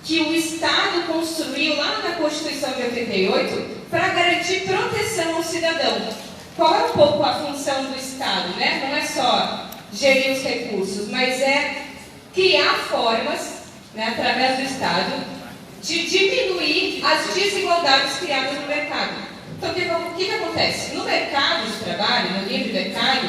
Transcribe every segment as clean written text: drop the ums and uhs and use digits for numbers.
que o Estado construiu lá na Constituição de 88 para garantir proteção ao cidadão. Qual é um pouco a função do Estado, né? Não é só gerir os recursos, mas é criar formas, né, através do Estado, de diminuir as desigualdades criadas no mercado. Então, o que acontece? No mercado de trabalho, no livre mercado,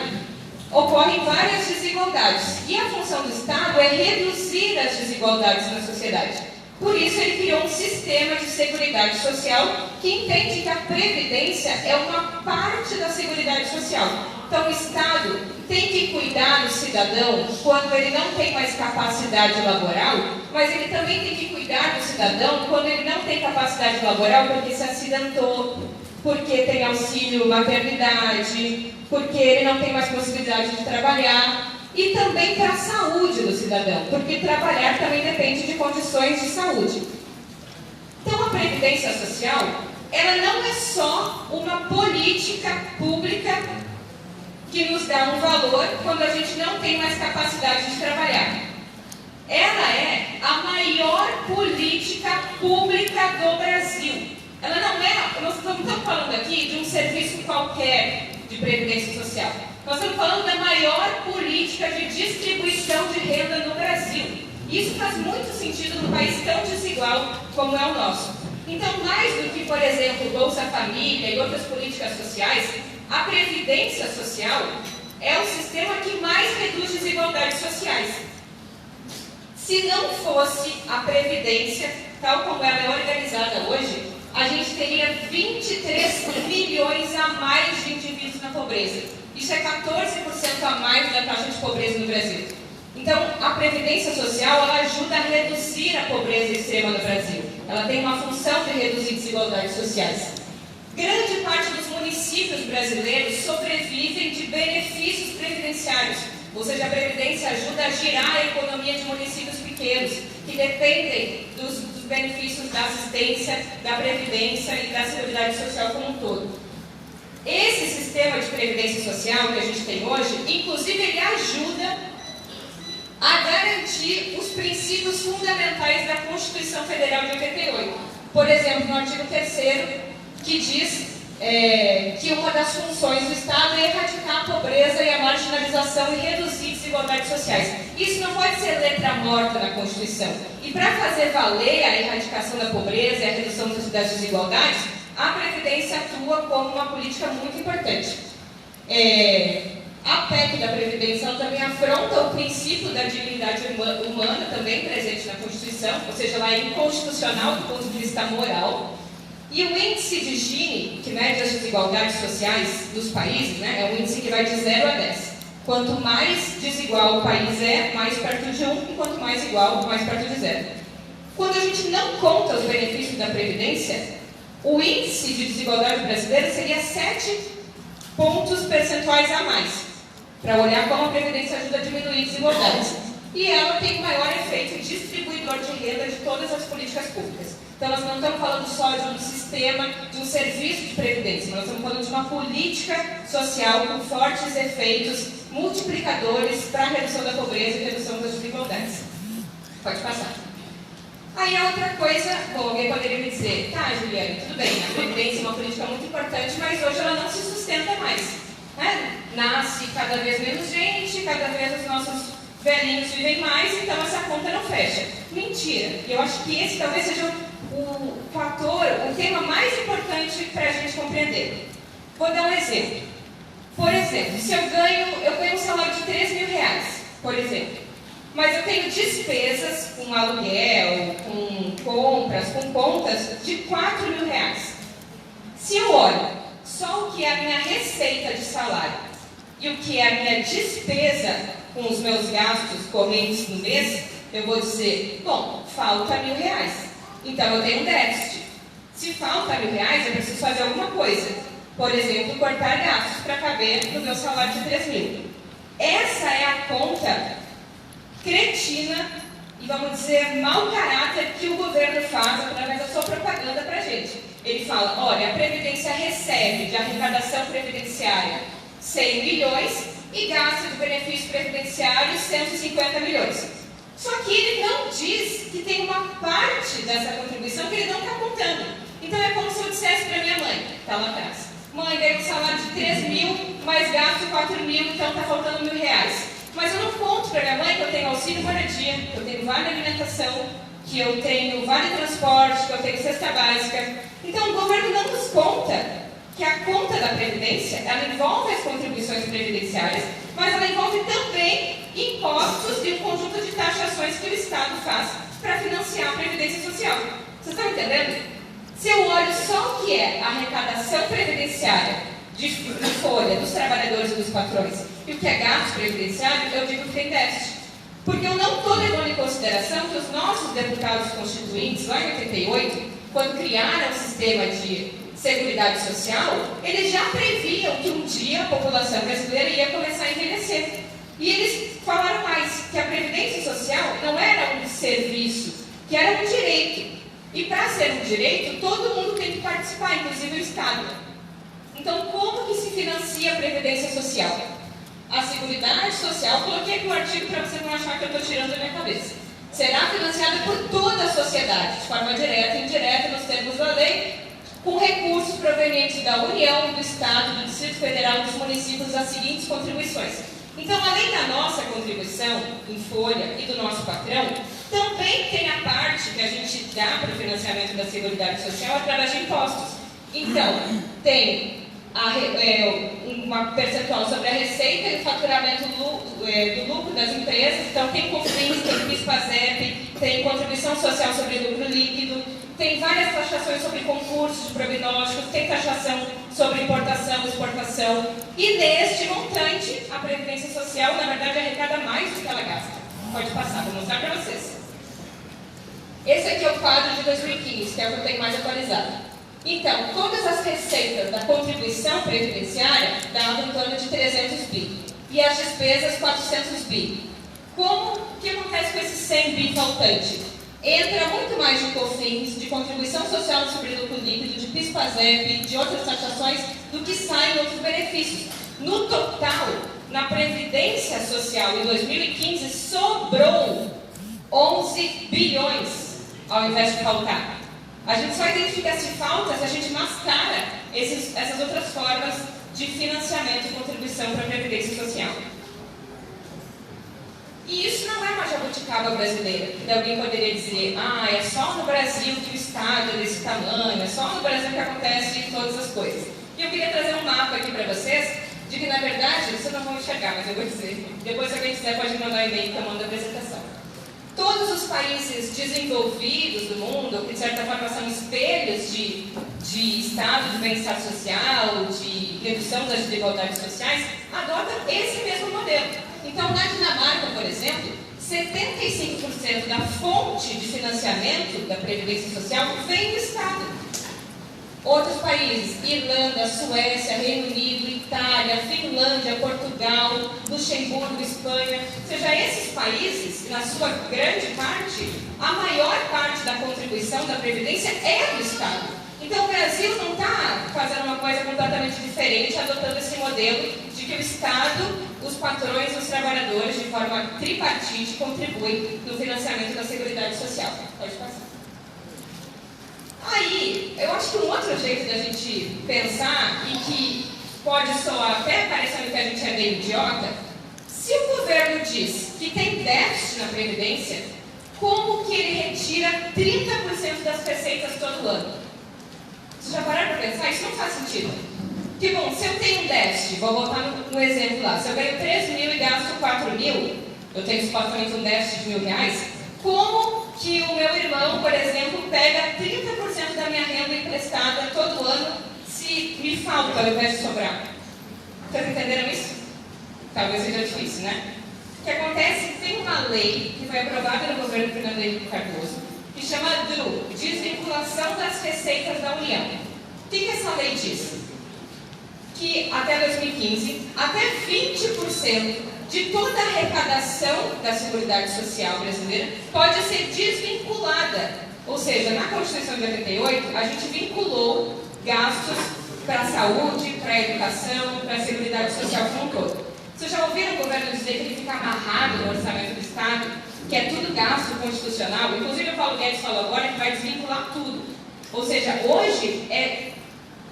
ocorrem várias desigualdades. E a função do Estado é reduzir as desigualdades na sociedade. Por isso, ele criou um sistema de seguridade social que entende que a Previdência é uma parte da seguridade social. Então, o Estado tem que cuidar do cidadão quando ele não tem mais capacidade laboral, mas ele também tem que cuidar do cidadão quando ele não tem capacidade laboral porque se acidentou, porque tem auxílio maternidade, porque ele não tem mais possibilidade de trabalhar. E também para a saúde do cidadão, porque trabalhar também depende de condições de saúde. Então, a Previdência Social, ela não é só uma política pública que nos dá um valor quando a gente não tem mais capacidade de trabalhar. Ela é a maior política pública do Brasil. Ela não é, nós não estamos falando aqui de um serviço qualquer de Previdência Social. Nós estamos falando da maior política de distribuição de renda no Brasil. Isso faz muito sentido num país tão desigual como é o nosso. Então, mais do que, por exemplo, Bolsa Família e outras políticas sociais, a Previdência Social é o sistema que mais reduz desigualdades sociais. Se não fosse a Previdência, tal como ela é organizada hoje, a gente teria 23 milhões a mais de indivíduos na pobreza. Isso é 14% a mais da taxa de pobreza no Brasil. Então, a Previdência Social, ela ajuda a reduzir a pobreza extrema no Brasil. Ela tem uma função de reduzir desigualdades sociais. Grande parte dos municípios brasileiros sobrevivem de benefícios previdenciários. Ou seja, a Previdência ajuda a girar a economia de municípios pequenos, que dependem dos benefícios da assistência, da Previdência e da Seguridade Social como um todo. Esse sistema de previdência social que a gente tem hoje, inclusive, ele ajuda a garantir os princípios fundamentais da Constituição Federal de 88. Por exemplo, no artigo 3º, que diz que uma das funções do Estado é erradicar a pobreza e a marginalização e reduzir desigualdades sociais. Isso não pode ser letra morta na Constituição. E para fazer valer a erradicação da pobreza e a redução das desigualdades, a Previdência atua como uma política muito importante. A PEC da Previdência ela também afronta o princípio da dignidade humana, também presente na Constituição, ou seja, ela é inconstitucional do ponto de vista moral. E o índice de Gini, que mede as desigualdades sociais dos países, né, é um índice que vai de 0 a 10. Quanto mais desigual o país é, mais perto de 1, e quanto mais igual, mais perto de 0. Quando a gente não conta os benefícios da Previdência, o índice de desigualdade brasileira seria 7 pontos percentuais a mais, para olhar como a Previdência ajuda a diminuir desigualdades. E ela tem o maior efeito distribuidor de renda de todas as políticas públicas. Então, nós não estamos falando só de um sistema, de um serviço de previdência, nós estamos falando de uma política social com fortes efeitos multiplicadores para a redução da pobreza e redução das desigualdades. Pode passar. Aí a outra coisa, bom, alguém poderia me dizer, tá, Juliana, tudo bem, a Previdência é uma política muito importante, mas hoje ela não se sustenta mais. Né? Nasce cada vez menos gente, cada vez os nossos velhinhos vivem mais, então essa conta não fecha. Mentira. E eu acho que esse talvez seja o fator, o tema mais importante para a gente compreender. Vou dar um exemplo. Por exemplo, se eu ganho um salário de 3 mil reais, por exemplo. Mas eu tenho despesas com aluguel, com compras, com contas de 4 mil reais. Se eu olho só o que é a minha receita de salário e o que é a minha despesa com os meus gastos correntes no mês, eu vou dizer, bom, falta 1.000 reais. Então eu tenho um déficit. Se falta 1.000 reais, eu preciso fazer alguma coisa. Por exemplo, cortar gastos para caber no meu salário de 3 mil. Essa é a conta cretina e, vamos dizer, mau caráter que o governo faz através da sua propaganda para a gente. Ele fala, olha, a Previdência recebe de arrecadação previdenciária 100 milhões e gasta de benefícios previdenciários 150 milhões. Só que ele não diz que tem uma parte dessa contribuição que ele não está contando. Então é como se eu dissesse para minha mãe, está lá atrás, mãe, ganhei um salário de 3 mil, mas gasto 4 mil, então está faltando R$1.000. Mas eu não conto para minha mãe que eu tenho auxílio moradia, que eu tenho vale alimentação, que eu tenho vale transporte, que eu tenho cesta básica. Então o governo não nos conta que a conta da Previdência, ela envolve as contribuições previdenciárias, mas ela envolve também impostos e um conjunto de taxações que o Estado faz para financiar a Previdência Social. Vocês estão entendendo? Se eu olho só o que é a arrecadação previdenciária de folha dos trabalhadores e dos patrões e o que é gasto previdenciário, eu digo que tem déficit. Porque eu não estou levando em consideração que os nossos deputados constituintes, lá em 88, quando criaram o sistema de Seguridade Social, eles já previam que um dia a população brasileira ia começar a envelhecer. E eles falaram mais, que a Previdência Social não era um serviço, que era um direito. E para ser um direito, todo mundo tem que participar, inclusive o Estado. Então, como que se financia a Previdência Social? A Seguridade Social, coloquei aqui o artigo para você não achar que eu estou tirando da minha cabeça. Será financiada por toda a sociedade, de forma direta e indireta, nos termos da lei, com recursos provenientes da União, do Estado, do Distrito Federal e dos municípios, as seguintes contribuições. Então, além da nossa contribuição em folha e do nosso patrão, também tem a parte que a gente dá para o financiamento da Seguridade Social através de impostos. Então, tem uma percentual sobre a receita e o faturamento do lucro das empresas. Então, tem COFINS, tem PIS/PASEP, tem contribuição social sobre lucro líquido, tem várias taxações sobre concursos de prognósticos, tem taxação sobre importação, exportação. E neste montante, a Previdência Social, na verdade, arrecada mais do que ela gasta. Pode passar, vou mostrar para vocês. Esse aqui é o quadro de 2015, que é o que eu tenho mais atualizado. Então, todas as receitas da contribuição previdenciária davam em torno de 300 bi. E as despesas, 400 bi. O que acontece com esse 100 bi faltante? Entra muito mais de COFINS, de contribuição social sobre lucro líquido, de PIS/PASEP, de outras taxações, do que saem outros benefícios. No total, na Previdência Social em 2015, sobrou 11 bilhões, ao invés de faltar. A gente só identifica se falta se a gente mascara essas outras formas de financiamento e contribuição para a Previdência Social. E isso não é uma jabuticaba brasileira, que alguém poderia dizer, é só no Brasil que o Estado é desse tamanho, é só no Brasil que acontece todas as coisas. E eu queria trazer um mapa aqui para vocês, de que na verdade, vocês não vão enxergar, mas eu vou dizer. Depois, se alguém quiser, pode mandar um e-mail que eu mando a apresentação. Todos os países desenvolvidos do mundo, que de certa forma são espelhos de estado de bem-estar social, de redução das desigualdades sociais, adotam esse mesmo modelo. Então, na Dinamarca, por exemplo, 75% da fonte de financiamento da Previdência Social vem do Estado. Outros países, Irlanda, Suécia, Reino Unido, Itália, Finlândia, Portugal, Luxemburgo, Espanha, ou seja, esses países, na sua grande parte, a maior parte da contribuição da Previdência é do Estado. Então o Brasil não está fazendo uma coisa completamente diferente, adotando esse modelo de que o Estado, os patrões e os trabalhadores, de forma tripartite, contribuem no financiamento da Seguridade Social. Pode passar. Aí, eu acho que um outro jeito da gente pensar, e que pode soar até parecendo que a gente é meio idiota, se o governo diz que tem déficit na Previdência, como que ele retira 30% das receitas todo ano? Vocês já pararam para pensar? Isso não faz sentido. Que bom, se eu tenho um déficit, vou voltar no exemplo lá, se eu ganho 3 mil e gasto 4 mil, eu tenho supostamente um déficit de R$1.000, como que o meu irmão, por exemplo, pega 30% da minha renda emprestada todo ano se me falta ao invés de sobrar? Vocês entenderam isso? Talvez seja difícil, né? O que acontece? Tem uma lei que foi aprovada no governo Fernando Henrique Cardoso, que chama DRU, Desvinculação das Receitas da União. O que essa lei diz? Que até 2015, até 20% de toda a arrecadação da Seguridade Social brasileira pode ser desvinculada. Ou seja, na Constituição de 88, a gente vinculou gastos para a saúde, para a educação, para a Seguridade Social como um todo. Vocês já ouviram o governo dizer que ele fica amarrado no orçamento do Estado que é tudo gasto constitucional, inclusive o Paulo Guedes falou agora que vai desvincular tudo. Ou seja, hoje é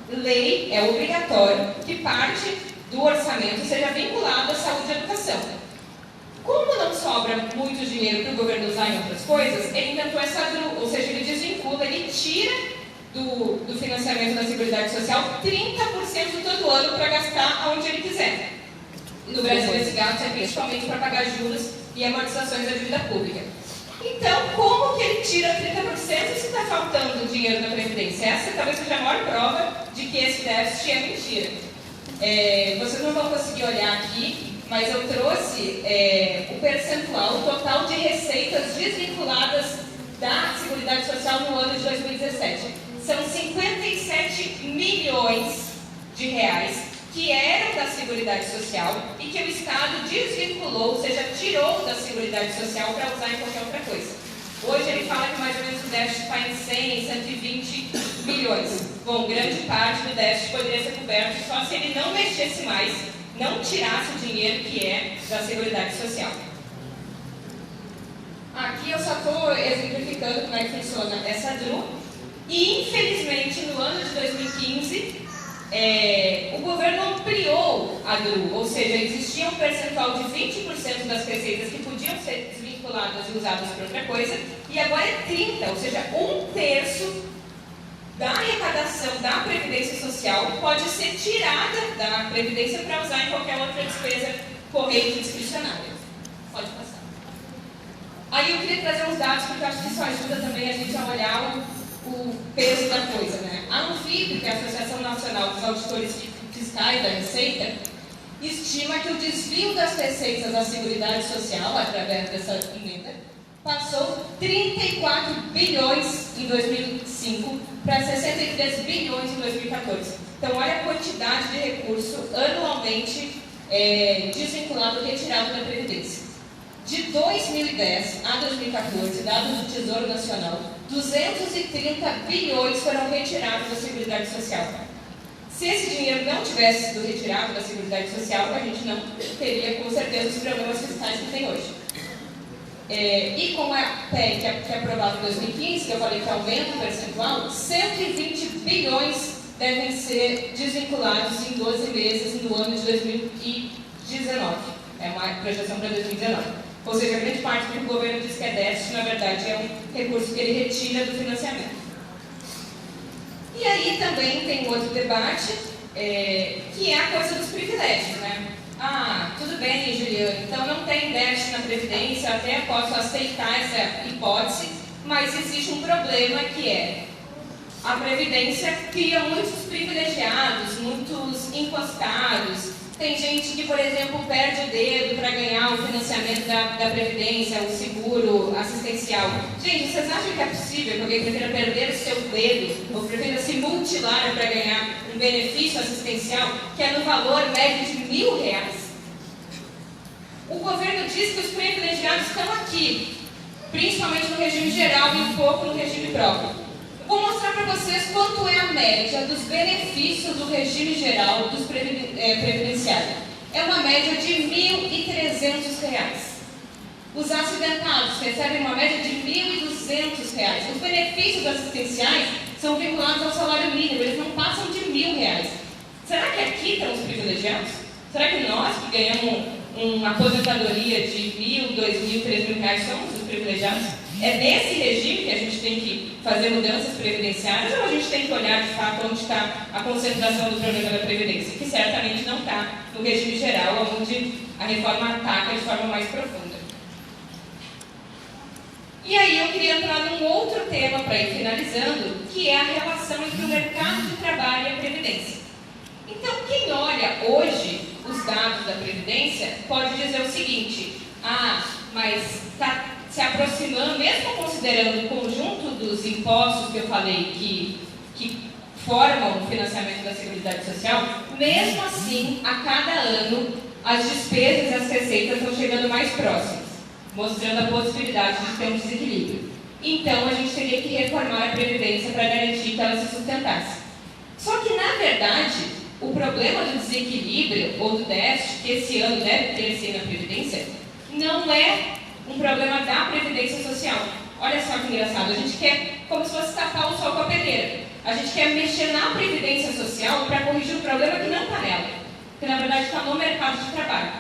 lei, é obrigatório que parte do orçamento seja vinculado à saúde e educação. Como não sobra muito dinheiro para o governo usar em outras coisas, ele inventou essa DRU, ou seja, ele desvincula, ele tira do financiamento da Seguridade Social 30% todo ano para gastar aonde ele quiser. No Brasil, esse gasto é principalmente para pagar juros e amortizações da dívida pública. Então, como que ele tira 30% se está faltando dinheiro na Previdência? Essa talvez seja a maior prova de que esse déficit é mentira. Vocês não vão conseguir olhar aqui, mas eu trouxe o percentual, o total de receitas desvinculadas da Seguridade Social no ano de 2017. São 57 milhões de reais que eram da Seguridade Social e que o Estado desvinculou, ou seja, tirou da Seguridade Social para usar em qualquer outra coisa. Hoje ele fala que mais ou menos o déficit está em 100, 120 milhões. Bom, grande parte do déficit poderia ser coberto só se ele não mexesse mais, não tirasse o dinheiro que é da Seguridade Social. Aqui eu só estou exemplificando como é que funciona essa DRU. E, infelizmente, no ano de 2015, o governo ampliou a DRU, ou seja, existia um percentual de 20% das receitas que podiam ser desvinculadas e usadas para outra coisa, e agora é 30%, ou seja, 1/3 da arrecadação da Previdência Social pode ser tirada da Previdência para usar em qualquer outra despesa corrente discricionária. Pode passar. Aí eu queria trazer uns dados, porque eu acho que isso ajuda também a gente a olhar o peso da coisa, né? A Anfip, que é a Associação Nacional dos Auditores Fiscais da Receita, estima que o desvio das receitas da Seguridade Social, através dessa emenda, passou 34 bilhões em 2005 para 63 bilhões em 2014. Então, olha a quantidade de recurso anualmente desvinculado e retirado da Previdência. De 2010 a 2014, dados do Tesouro Nacional, 230 bilhões foram retirados da Seguridade Social. Se esse dinheiro não tivesse sido retirado da Seguridade Social, a gente não teria, com certeza, os problemas fiscais que tem hoje. E com a PEC que é aprovada em 2015, que eu falei que aumenta o percentual, 120 bilhões devem ser desvinculados em 12 meses no ano de 2019. É uma projeção para 2019. Ou seja, a grande parte do que o governo diz que é déficit, na verdade, é um recurso que ele retira do financiamento. E aí também tem outro debate, que é a coisa dos privilégios, né? Ah, tudo bem, Juliana, então não tem déficit na Previdência, até posso aceitar essa hipótese, mas existe um problema que é a Previdência cria muitos privilegiados, muitos encostados. Tem gente que, por exemplo, perde o dedo para ganhar o financiamento da Previdência, o seguro assistencial. Gente, vocês acham que é possível que alguém prefira perder o seu dedo ou prefira se mutilar para ganhar um benefício assistencial que é no valor médio de R$1.000? O governo diz que os privilegiados estão aqui, principalmente no regime geral e um pouco no regime próprio. Vou mostrar para vocês quanto é a média dos benefícios do regime geral dos previdenciários. É uma média de R$1.300. Os acidentados recebem uma média de R$1.200. Os benefícios assistenciais são vinculados ao salário mínimo, eles não passam de R$1.000. Será que aqui estão os privilegiados? Será que nós, que ganhamos uma aposentadoria de R$1.000, R$2.000, R$3.000, somos os privilegiados? É nesse regime que a gente tem que fazer mudanças previdenciárias ou a gente tem que olhar de fato onde está a concentração do problema da Previdência, que certamente não está no regime geral, onde a reforma ataca de forma mais profunda. E aí eu queria entrar num outro tema para ir finalizando, que é a relação entre o mercado de trabalho e a Previdência. Então, quem olha hoje os dados da Previdência pode dizer o seguinte: mas está se aproximando, mesmo considerando o conjunto dos impostos que eu falei que formam o financiamento da Seguridade Social, mesmo assim, a cada ano, as despesas e as receitas estão chegando mais próximas, mostrando a possibilidade de ter um desequilíbrio. Então, a gente teria que reformar a Previdência para garantir que ela se sustentasse. Só que, na verdade, o problema do desequilíbrio ou do déficit que esse ano deve crescer na Previdência não é um problema da Previdência Social. Olha só que engraçado, a gente quer, como se fosse tapar o sol com a peneira. A gente quer mexer na Previdência Social para corrigir um problema que não está nela, que na verdade está no mercado de trabalho.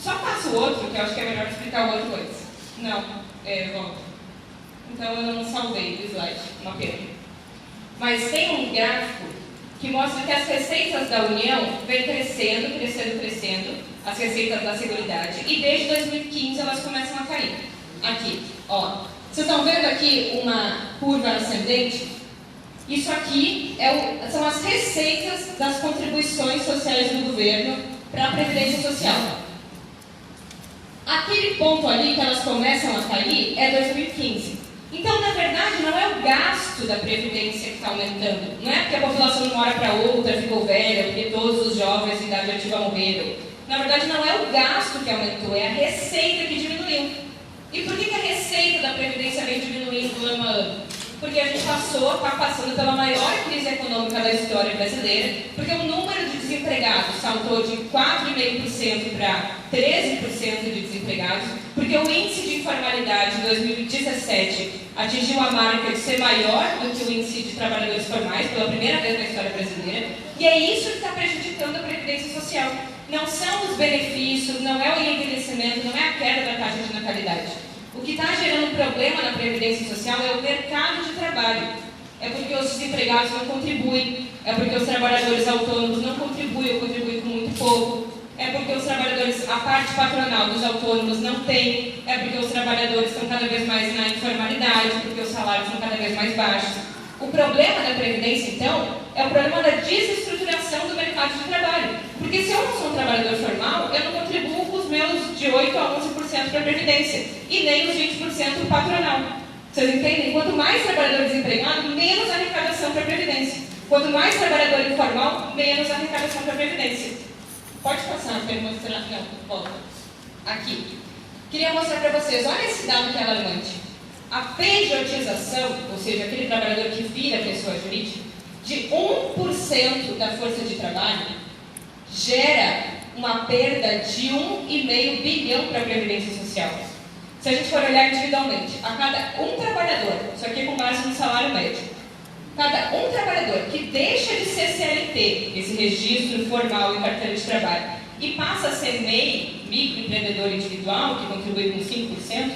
Só faço o outro, que eu acho que é melhor explicar o outro antes. Não, volta. Então eu não salvei o slide, uma pena. Mas tem um gráfico que mostra que as receitas da União vêm crescendo, as receitas da Seguridade, e desde 2015 elas começam a cair. Aqui, ó. Vocês estão vendo aqui uma curva ascendente? Isso aqui são as receitas das contribuições sociais do governo para a Previdência Social. Aquele ponto ali que elas começam a cair é 2015. Então, na verdade, não é o gasto da Previdência que está aumentando. Não é porque a população de uma hora para outra ficou velha, porque todos os jovens de idade ativa morreram. Na verdade, não é o gasto que aumentou, é a receita que diminuiu. E por que a receita da Previdência vem diminuindo ano a ano? Porque a gente está passando pela maior crise econômica da história brasileira, porque o número de desempregados saltou de 4,5% para 13% de desempregados, porque o índice de informalidade em 2017 atingiu a marca de ser maior do que o índice de trabalhadores formais, pela primeira vez na história brasileira, e é isso que está prejudicando a Previdência Social. Não são os benefícios, não é o envelhecimento, não é a queda da taxa de natalidade. O que está gerando problema na Previdência Social é o mercado de trabalho. É porque os desempregados não contribuem, é porque os trabalhadores autônomos não contribuem ou contribuem com muito pouco, é porque os trabalhadores, a parte patronal dos autônomos não tem, é porque os trabalhadores estão cada vez mais na informalidade, porque os salários são cada vez mais baixos. O problema da Previdência, então, é o problema da desestruturação do mercado de trabalho. Porque se eu não sou um trabalhador formal, eu não contribuo com os meus de 8% a 11% para a Previdência, e nem os 20% patronal. Vocês entendem? Quanto mais trabalhador desempregado, menos arrecadação para a Previdência. Quanto mais trabalhador informal, menos arrecadação para a Previdência. Pode passar, quero mostrar. Não, volta. Aqui. Queria mostrar para vocês, olha esse dado que é alarmante. A pejotização, ou seja, aquele trabalhador que vira pessoa jurídica, de 1% da força de trabalho, gera uma perda de 1,5 bilhão para a Previdência Social. Se a gente for olhar individualmente, a cada um trabalhador, isso aqui é com base no salário médio, cada um trabalhador que deixa de ser CLT, esse registro formal em carteira de trabalho, e passa a ser MEI, microempreendedor individual, que contribui com 5%,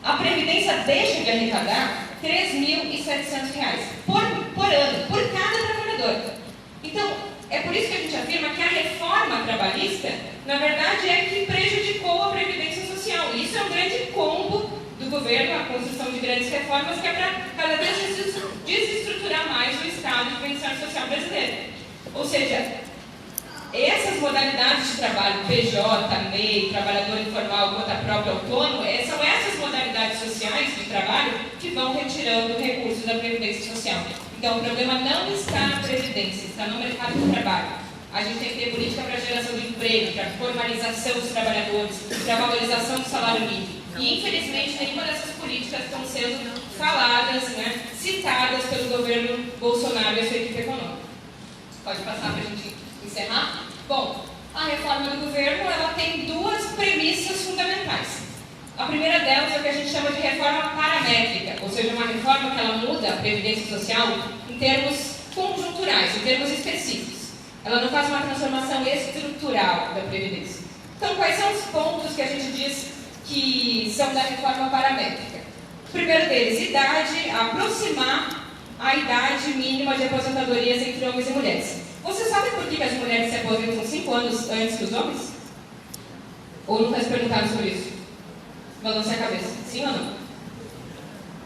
a Previdência deixa de arrecadar R$ 3.700 por ano, por cada trabalhador. Então, é por isso que a gente afirma que a reforma trabalhista, na verdade, é que prejudicou a Previdência Social. E isso é um grande combo do governo, a construção de grandes reformas, que é para cada vez desestruturar mais o Estado de bem-estar social brasileiro. Ou seja, essas modalidades de trabalho, PJ, MEI, trabalhador informal, conta própria, autônomo, são essas modalidades sociais de trabalho que vão retirando recursos da Previdência Social. Então, o problema não está na Previdência, está no mercado de trabalho. A gente tem que ter política para geração de emprego, para formalização dos trabalhadores, para valorização do salário mínimo. E, infelizmente, nenhuma dessas políticas estão sendo faladas, citadas pelo governo Bolsonaro e a sua equipe econômica. Pode passar para a gente encerrar? Bom, a reforma do governo ela tem duas premissas fundamentais. A primeira delas é o que a gente chama de reforma paramétrica, ou seja, uma reforma que ela muda a Previdência Social em termos conjunturais, em termos específicos. Ela não faz uma transformação estrutural da Previdência. Então, quais são os pontos que a gente diz que são da reforma paramétrica? O primeiro deles, idade, aproximar a idade mínima de aposentadorias entre homens e mulheres. Você sabe por que as mulheres se aposentam 5 anos antes que os homens? Ou nunca se perguntaram sobre isso? Balance a cabeça. Sim ou não?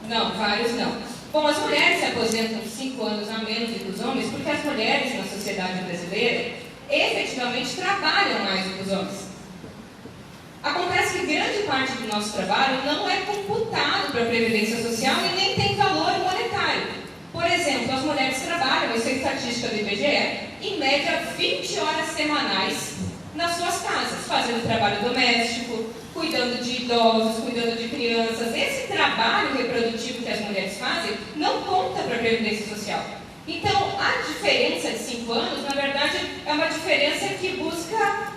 Não, vários não. Bom, as mulheres se aposentam 5 anos a menos do que os homens porque as mulheres na sociedade brasileira efetivamente trabalham mais do que os homens. Acontece que grande parte do nosso trabalho não é computado para a Previdência Social e nem tem valor monetário. Por exemplo, as mulheres trabalham, isso é estatística do IBGE, em média 20 horas semanais nas suas casas, fazendo trabalho doméstico, cuidando de idosos, cuidando de crianças. Esse trabalho reprodutivo que as mulheres fazem não conta para a Previdência Social. Então, a diferença de 5 anos, na verdade, é uma diferença que busca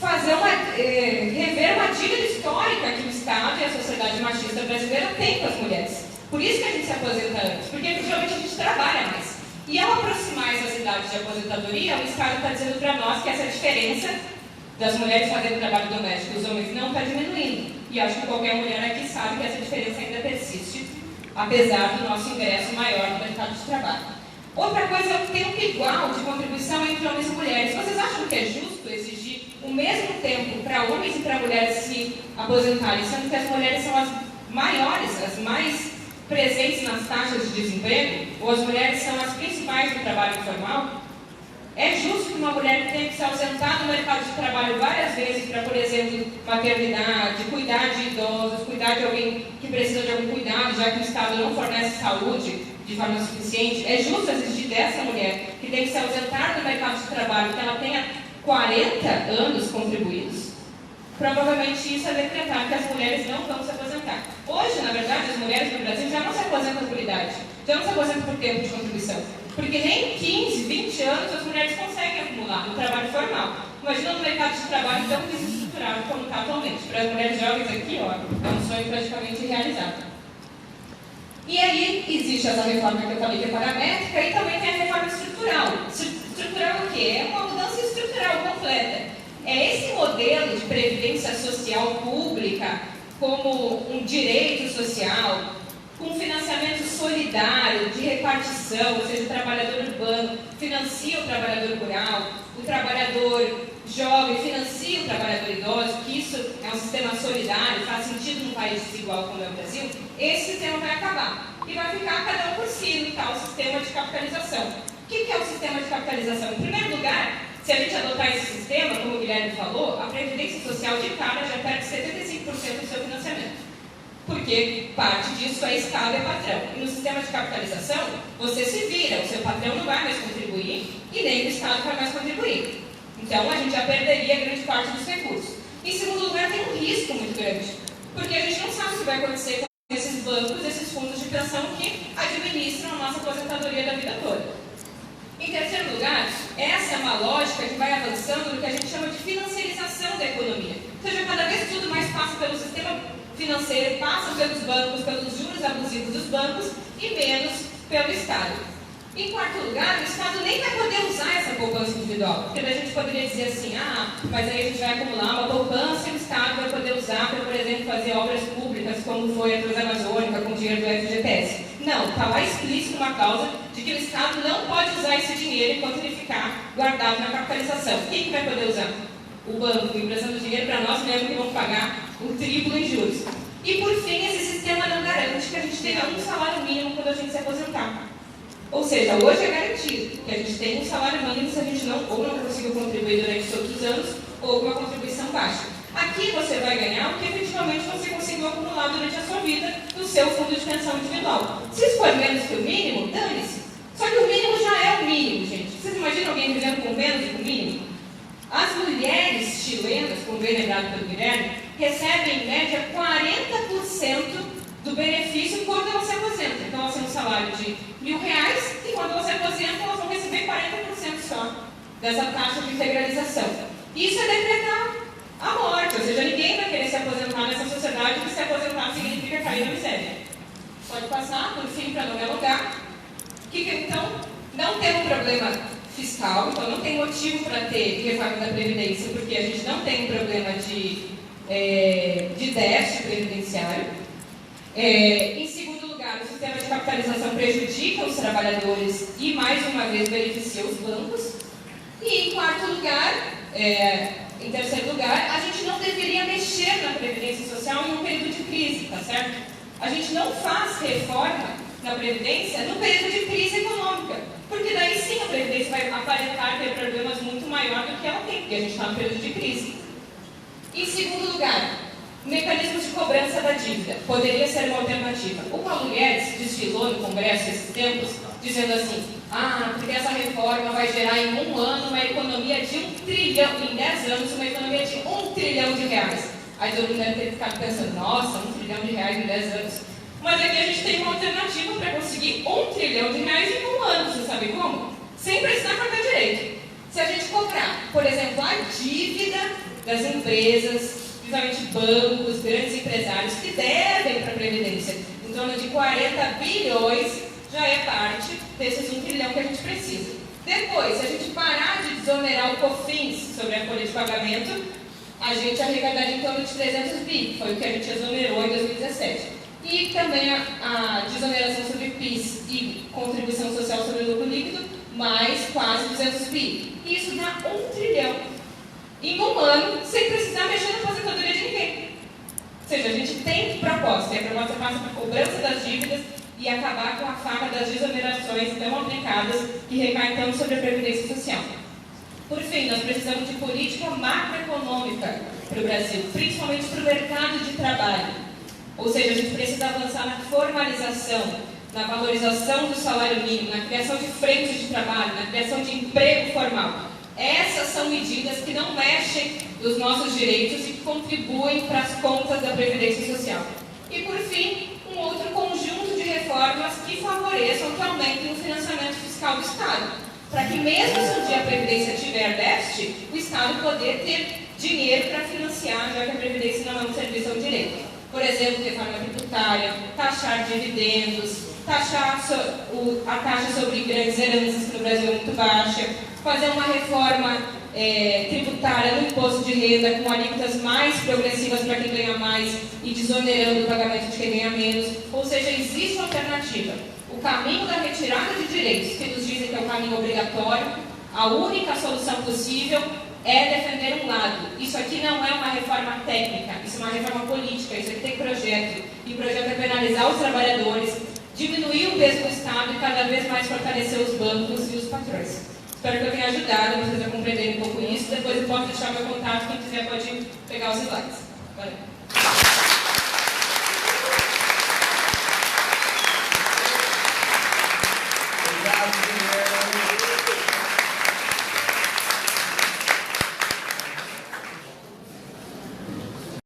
rever uma dívida histórica que o Estado e a sociedade machista brasileira têm com as mulheres. Por isso que a gente se aposenta antes, porque geralmente a gente trabalha mais. E ao aproximar essas idades de aposentadoria, o Estado está dizendo para nós que essa diferença das mulheres fazendo trabalho doméstico e os homens não está diminuindo. E acho que qualquer mulher aqui sabe que essa diferença ainda persiste, apesar do nosso ingresso maior no mercado de trabalho. Outra coisa é o tempo igual de contribuição entre homens e mulheres. Vocês acham que é justo exigir o mesmo tempo para homens e para mulheres se aposentarem, sendo que as mulheres são as maiores, as mais presentes nas taxas de desemprego, ou as mulheres são as principais no trabalho informal? É justo que uma mulher tenha que se ausentar do mercado de trabalho várias vezes para, por exemplo, maternidade, cuidar de idosos, cuidar de alguém que precisa de algum cuidado, já que o Estado não fornece saúde de forma suficiente? É justo exigir dessa mulher que tem que se ausentar do mercado de trabalho, que ela tenha 40 anos contribuídos? Provavelmente isso é decretar que as mulheres não vão se aposentar. Hoje, na verdade, as mulheres no Brasil já não se aposentam por idade, já não se aposentam por tempo de contribuição, porque nem 15, 20 anos as mulheres conseguem acumular no trabalho formal. Imagina no mercado de trabalho tão desestruturado como está atualmente. Para as mulheres jovens aqui, ó, é um sonho praticamente realizado. E aí existe essa reforma que eu falei que é paramétrica e também tem a reforma estrutural. Estrutural o quê? É uma mudança estrutural completa. É esse modelo de previdência social pública como um direito social, com financiamento solidário, de repartição, ou seja, o trabalhador urbano financia o trabalhador rural, o trabalhador jovem financia o trabalhador idoso, que isso é um sistema solidário, faz sentido num país desigual como é o Brasil. Esse sistema vai acabar e vai ficar cada um por si no tal sistema de capitalização. O que é o sistema de capitalização? Em primeiro lugar, se a gente adotar esse sistema, como o Guilherme falou, a Previdência Social de cara já perde 75% do seu financiamento. Porque parte disso é Estado e patrão. E no sistema de capitalização, você se vira, o seu patrão não vai mais contribuir e nem o Estado vai mais contribuir. Então, a gente já perderia grande parte dos recursos. Em segundo lugar, tem um risco muito grande, porque a gente não sabe o que vai acontecer com esses bancos, esses fundos de pensão que administram a nossa aposentadoria da vida toda. Em terceiro lugar, essa é uma lógica que vai avançando no que a gente chama de financiarização da economia. Ou seja, cada vez tudo mais passa pelo sistema financeiro, passa pelos bancos, pelos juros abusivos dos bancos e menos pelo Estado. Em quarto lugar, o Estado nem vai poder usar essa poupança individual, porque daí a gente poderia dizer assim, mas aí a gente vai acumular uma poupança e o Estado vai poder usar para, por exemplo, fazer obras públicas, como foi a Transamazônica, com dinheiro do FGTS. Não, está lá explícito uma cláusula de que o Estado não pode usar esse dinheiro enquanto ele ficar guardado na capitalização. Quem vai poder usar? O banco, emprestando dinheiro para nós mesmos que vão pagar o triplo em juros. E por fim, esse sistema não garante que a gente tenha um salário mínimo quando a gente se aposentar. Ou seja, hoje é garantido que a gente tem um salário mínimo se a gente não conseguiu contribuir durante os outros anos ou com uma contribuição baixa. Aqui você vai ganhar o que efetivamente você conseguiu acumular durante a sua vida no seu fundo de pensão individual. Se isso for menos que o mínimo, dane-se. Só que o mínimo já é o mínimo, gente. Vocês imaginam alguém vivendo com menos do que o mínimo? As mulheres chilenas, como bem lembrado pelo Guilherme, recebem em média 40% do benefício quando elas se aposentam. Então elas têm um salário de R$1.000 e quando elas se aposentam elas vão receber 40% só dessa taxa de integralização. Isso é decretar a morte, ou seja, ninguém vai querer se aposentar nessa sociedade, porque se aposentar significa cair na miséria. Pode passar, por fim, para não me alugar. Então, não tem um problema fiscal, então não tem motivo para ter reforma da Previdência, porque a gente não tem um problema de déficit previdenciário. Em segundo lugar, o sistema de capitalização prejudica os trabalhadores e, mais uma vez, beneficia os bancos. E, em quarto lugar, em terceiro lugar, a gente não deveria mexer na Previdência Social em um período de crise, tá certo? A gente não faz reforma na Previdência no período de crise econômica, porque daí sim a Previdência vai aparentar ter problemas muito maiores do que ela tem, porque a gente está no período de crise. Em segundo lugar, mecanismos de cobrança da dívida poderia ser uma alternativa. O Paulo Guedes desfilou no Congresso esses tempos, dizendo assim, porque essa reforma vai gerar em um ano uma economia de 1 trilhão, em 10 anos, uma economia de 1 trilhão de reais. Aí todo mundo deve ter ficado pensando, nossa, 1 trilhão de reais em 10 anos. Mas aqui a gente tem uma alternativa para conseguir 1 trilhão de reais em um ano, você sabe como? Sem precisar cartar direito. Se a gente cobrar, por exemplo, a dívida das empresas, principalmente bancos, grandes empresários, que devem para a Previdência em torno de 40 bilhões, já é parte desses 1 trilhão que a gente precisa. Depois, se a gente parar de desonerar o COFINS sobre a folha de pagamento, a gente arrecadaria em torno de 300 bi, foi o que a gente exonerou em 2017. E também a desoneração sobre PIS e contribuição social sobre o lucro líquido, mais quase 200 bi. E isso dá 1 trilhão em um ano, sem precisar mexer na aposentadoria de ninguém. Ou seja, a gente tem proposta, e a proposta passa por cobrança das dívidas e acabar com a farra das desonerações tão aplicadas que recaem tanto sobre a Previdência Social. Por fim, nós precisamos de política macroeconômica para o Brasil, principalmente para o mercado de trabalho. Ou seja, a gente precisa avançar na formalização, na valorização do salário mínimo, na criação de frentes de trabalho, na criação de emprego formal. Essas são medidas que não mexem nos nossos direitos e que contribuem para as contas da Previdência Social. E, por fim, um outro conjunto de reformas que favoreçam, que aumentem o financiamento fiscal do Estado, para que mesmo se um dia a Previdência tiver déficit, o Estado poder ter dinheiro para financiar, já que a Previdência não é um serviço ao direito. Por exemplo, reforma tributária, taxar dividendos, taxar a taxa sobre grandes heranças, que no Brasil é muito baixa, fazer uma reforma tributária no imposto de renda com alíquotas mais progressivas para quem ganha mais e desonerando o pagamento de quem ganha menos. Ou seja, existe uma alternativa. O caminho da retirada de direitos, que nos dizem que é um caminho obrigatório, a única solução possível é defender um lado. Isso aqui não é uma reforma técnica, isso é uma reforma política, isso aqui tem projeto. E o projeto é penalizar os trabalhadores, diminuir o peso do Estado e cada vez mais fortalecer os bancos e os patrões. Espero que eu tenha ajudado vocês a compreenderem um pouco isso. Depois eu posso deixar meu contato, quem quiser pode pegar os slides. Valeu.